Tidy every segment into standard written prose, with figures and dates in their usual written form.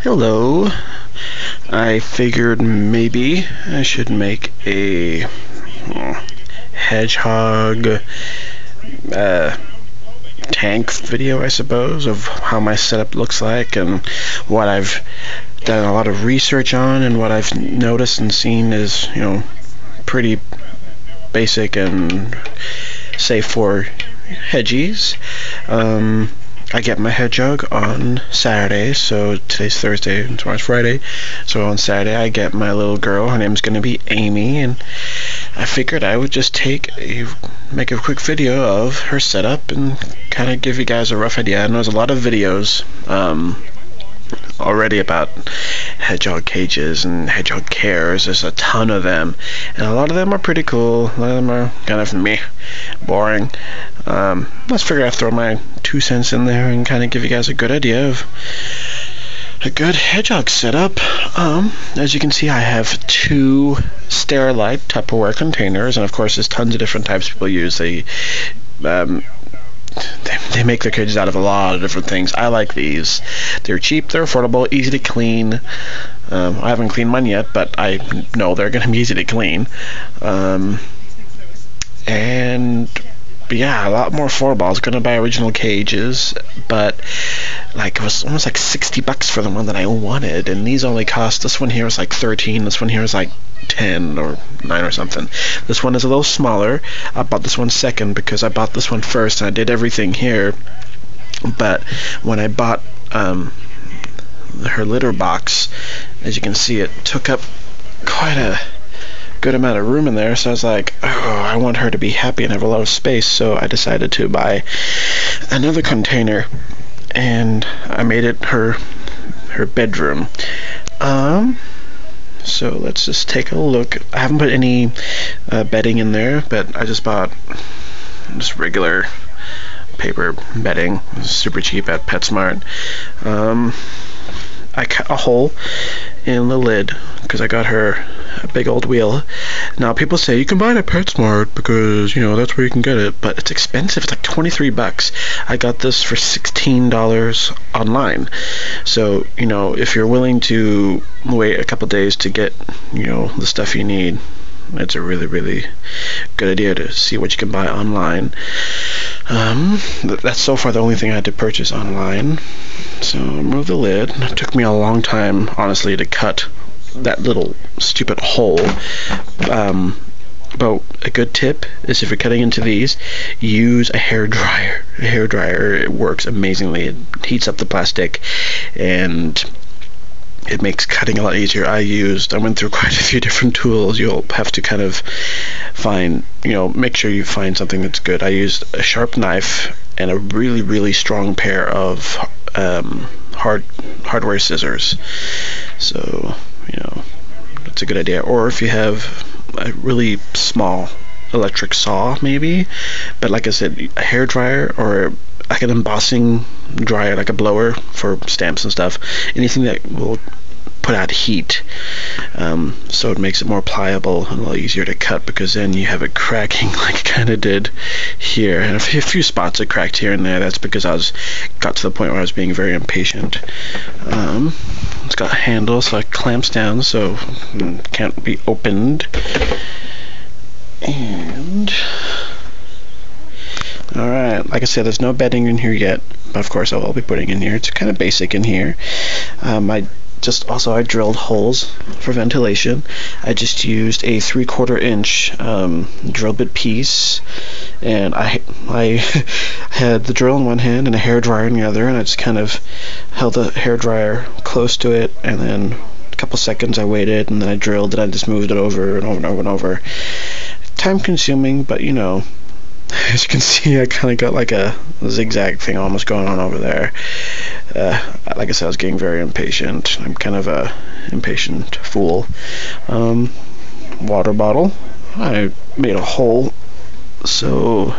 Hello. I figured maybe I should make a hedgehog tank video, I suppose, of how my setup looks like and what I've done a lot of research on, and what I've noticed and seen is, pretty basic and safe for hedgies. I get my hedgehog on Saturday, so today's Thursday and tomorrow's Friday. So on Saturday I get my little girl. Her name's going to be Amy, and I figured I would just make a quick video of her setup and kind of give you guys a rough idea. And there's a lot of videos already about hedgehog cages and hedgehog cares. There's a ton of them, and a lot of them are pretty cool. A lot of them are kind of meh, boring. Let's figure I'd throw my 2 cents in there and kind of give you guys a good idea of a good hedgehog setup. As you can see, I have 2 Sterilite Tupperware containers, and of course there's tons of different types people use. They make their cages out of a lot of different things. I like these. They're cheap, they're affordable, easy to clean. I haven't cleaned mine yet, but I know they're going to be easy to clean. And yeah, a lot more affordable. I was going to buy original cages, but it was almost like $60 for the one that I wanted, and these only cost, this one here is like 13, this one here is like 10 or 9 or something. This one is a little smaller. I bought this one second because I bought this one first and I did everything here, but when I bought her litter box, as you can see, it took up quite a good amount of room in there, so I was like, oh, I want her to be happy and have a lot of space, so I decided to buy another container, and I made it her bedroom. So let's just take a look. I haven't put any bedding in there, but I just bought just regular paper bedding. It was super cheap at PetSmart. I cut a hole in the lid because I got her a big old wheel. Now people say you can buy it at PetSmart because that's where you can get it, but it's expensive. It's like $23. I got this for $16 online. So if you're willing to wait a couple days to get the stuff you need, it's a really, really good idea to see what you can buy online. That's so far the only thing I had to purchase online. So remove the lid. It took me a long time, honestly, to cut that little stupid hole. But a good tip is, if you're cutting into these, use a hair dryer. A hair dryer, it works amazingly. It heats up the plastic and it makes cutting a lot easier. I went through quite a few different tools. You'll have to kind of find, make sure you find something that's good. I used a sharp knife and a really, really strong pair of hardware scissors. So, that's a good idea. Or if you have a really small electric saw, maybe. But like I said, a hair dryer or like an embossing dryer, like a blower for stamps and stuff, anything that will put out heat, so it makes it more pliable and a lot easier to cut, because then you have it cracking like it kind of did here, and a few spots it cracked here and there. That's because got to the point where I was being very impatient. It's got a handle, so it clamps down, so it can't be opened. And alright, like I said, there's no bedding in here yet, but of course I will be putting in here. It's kind of basic in here. I drilled holes for ventilation. I just used a 3/4 inch drill bit piece, and I had the drill in one hand and a hair dryer in the other, and I just kind of held the hair dryer close to it, and then a couple seconds I waited, and then I drilled, and I just moved it over and over and over and over. Time consuming, but as you can see, I kind of got like a zigzag thing almost going on over there. Like I said, I was getting very impatient. I'm kind of a impatient fool. Water bottle. I made a hole so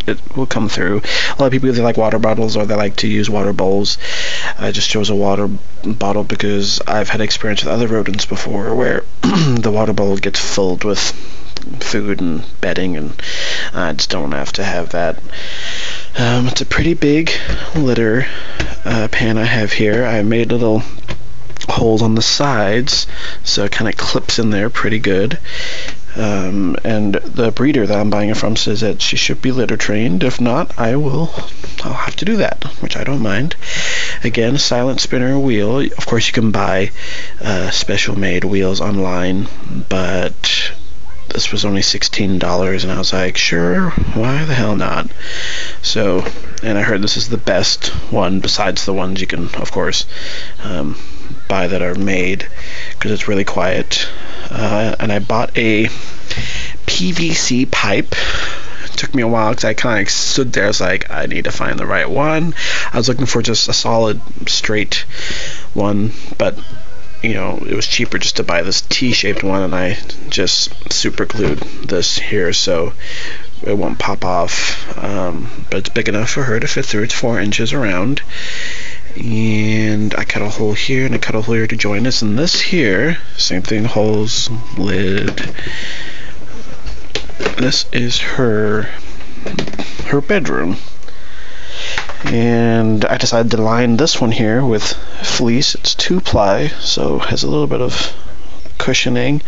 it will come through. A lot of people either like water bottles or they like to use water bowls. I just chose a water bottle because I've had experience with other rodents before where the water bowl gets filled with food and bedding, and I just don't have to have that. It's a pretty big litter pan I have here. I made little holes on the sides so it kind of clips in there pretty good. And the breeder that I'm buying it from says that she should be litter trained. If not, I'll have to do that, which I don't mind. Again, silent spinner wheel. Of course, you can buy special made wheels online, but this was only $16, and I was like, sure, why the hell not? So, and I heard this is the best one besides the ones you can, of course, buy that are made, because it's really quiet. And I bought a PVC pipe. It took me a while because I kind of stood there. I was like, I need to find the right one. I was looking for just a solid, straight one, but it was cheaper just to buy this T-shaped one, and I just super glued this here so it won't pop off. But it's big enough for her to fit through. It's 4 inches around. And I cut a hole here and I cut a hole here to join this, and this here, same thing, holes, lid. This is her bedroom, and I decided to line this one here with fleece. It's 2-ply, so it has a little bit of cushioning.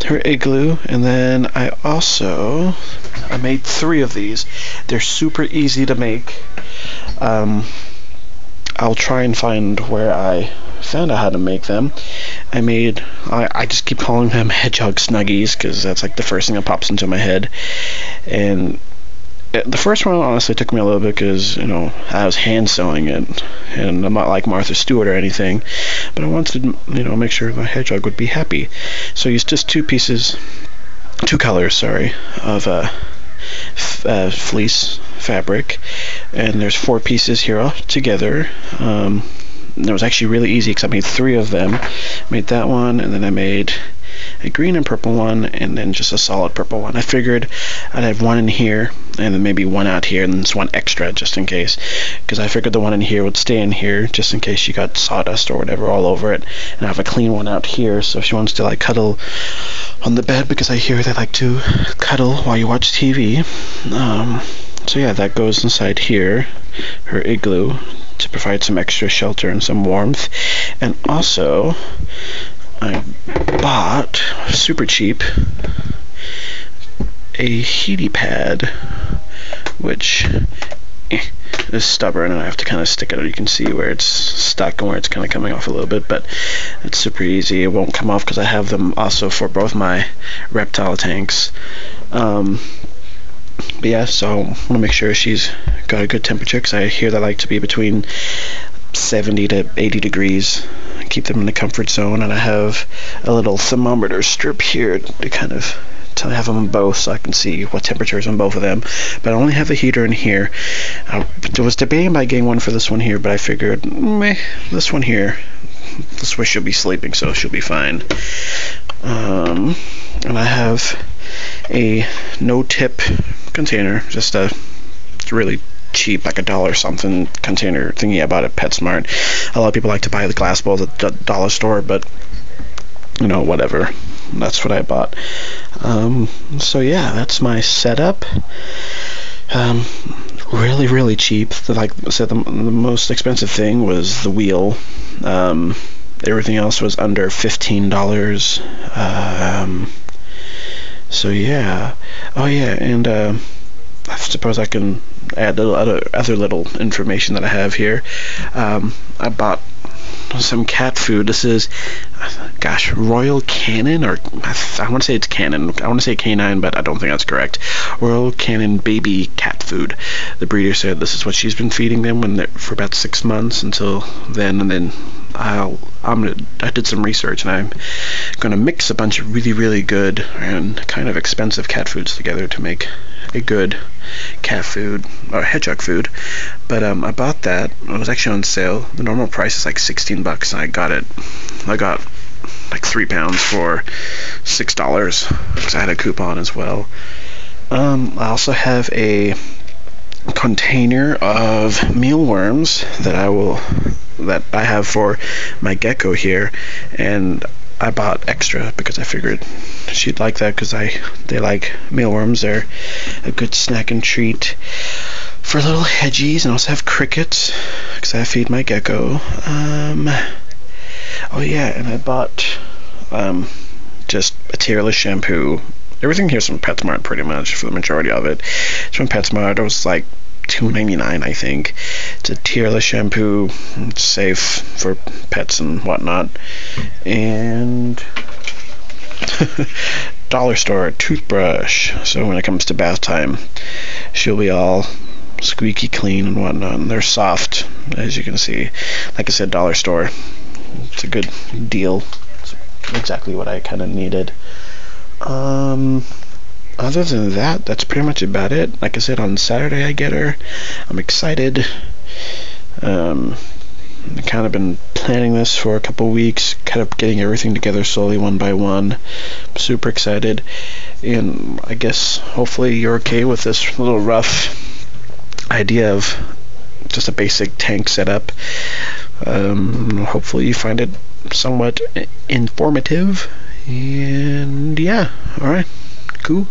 Her igloo, and then I made 3 of these. They're super easy to make. I'll try and find where I found out how to make them. I just keep calling them Hedgehog Snuggies because that's like the first thing that pops into my head. And the first one honestly took me a little bit because I was hand sewing it, and I'm not like Martha Stewart or anything, but I wanted to make sure my hedgehog would be happy. So I used just 2 colors of fleece fabric, and there's 4 pieces here all together. It was actually really easy because I made 3 of them. Made that one, and then I made a green and purple one, and then just a solid purple one. I figured I'd have one in here, and then maybe one out here, and then just one extra just in case, because I figured the one in here would stay in here just in case she got sawdust or whatever all over it, and I have a clean one out here so if she wants to like cuddle on the bed, because I hear they like to cuddle while you watch TV. So yeah, that goes inside here, her igloo, to provide some extra shelter and some warmth. And also I bought, super cheap, a heaty pad, which is stubborn, and I have to kind of stick it out. You can see where it's stuck and where it's kind of coming off a little bit, but it's super easy. It won't come off because I have them also for both my reptile tanks. But yeah, so I want to make sure she's got a good temperature, because I hear they like to be between 70 to 80 degrees. Keep them in the comfort zone, and I have a little thermometer strip here to kind of have them on both so I can see what temperature is on both of them. But I only have a heater in here. I was debating about getting one for this one here, but I figured this one here, this way she'll be sleeping, so she'll be fine. And I have a no-tip container, just a really cheap, like $1 something container thingy I bought at PetSmart. A lot of people like to buy the glass bowls at the dollar store, but whatever. That's what I bought. So yeah, that's my setup. Really, really cheap. Like I said, the most expensive thing was the wheel. Everything else was under $15. So yeah. Oh yeah, and I suppose I can add other little information that I have here. I bought some cat food. This is, Royal Canin, or I want to say it's Canin. I want to say canine, but I don't think that's correct. Royal Canin baby cat food. The breeder said this is what she's been feeding them for about 6 months until then, and then I did some research, and I'm going to mix a bunch of really, really good and kind of expensive cat foods together to make a good cat food, or hedgehog food. But I bought that. It was actually on sale. The normal price is like $16, and I got like 3 pounds for $6 because I had a coupon as well. I also have a container of mealworms that I have for my gecko here, and I bought extra because I figured she'd like that, because they like mealworms. They're a good snack and treat. for little hedgies, and also have crickets because I feed my gecko. Oh yeah, and I bought just a tearless shampoo. Everything here's from PetSmart pretty much for the majority of it. It's from PetSmart. It was like $2.99, I think. It's a tearless shampoo. It's safe for pets and whatnot. And dollar store toothbrush. So when it comes to bath time, she'll be all squeaky clean and whatnot. And they're soft, as you can see. Like I said, dollar store. It's a good deal. It's exactly what I kind of needed. Other than that, that's pretty much about it. Like I said, on Saturday I get her. I'm excited. I've kind of been planning this for a couple weeks, kind of getting everything together slowly one by one. I'm super excited, and I guess hopefully you're okay with this little rough idea of just a basic tank setup. Hopefully you find it somewhat informative, and yeah, alright, cool.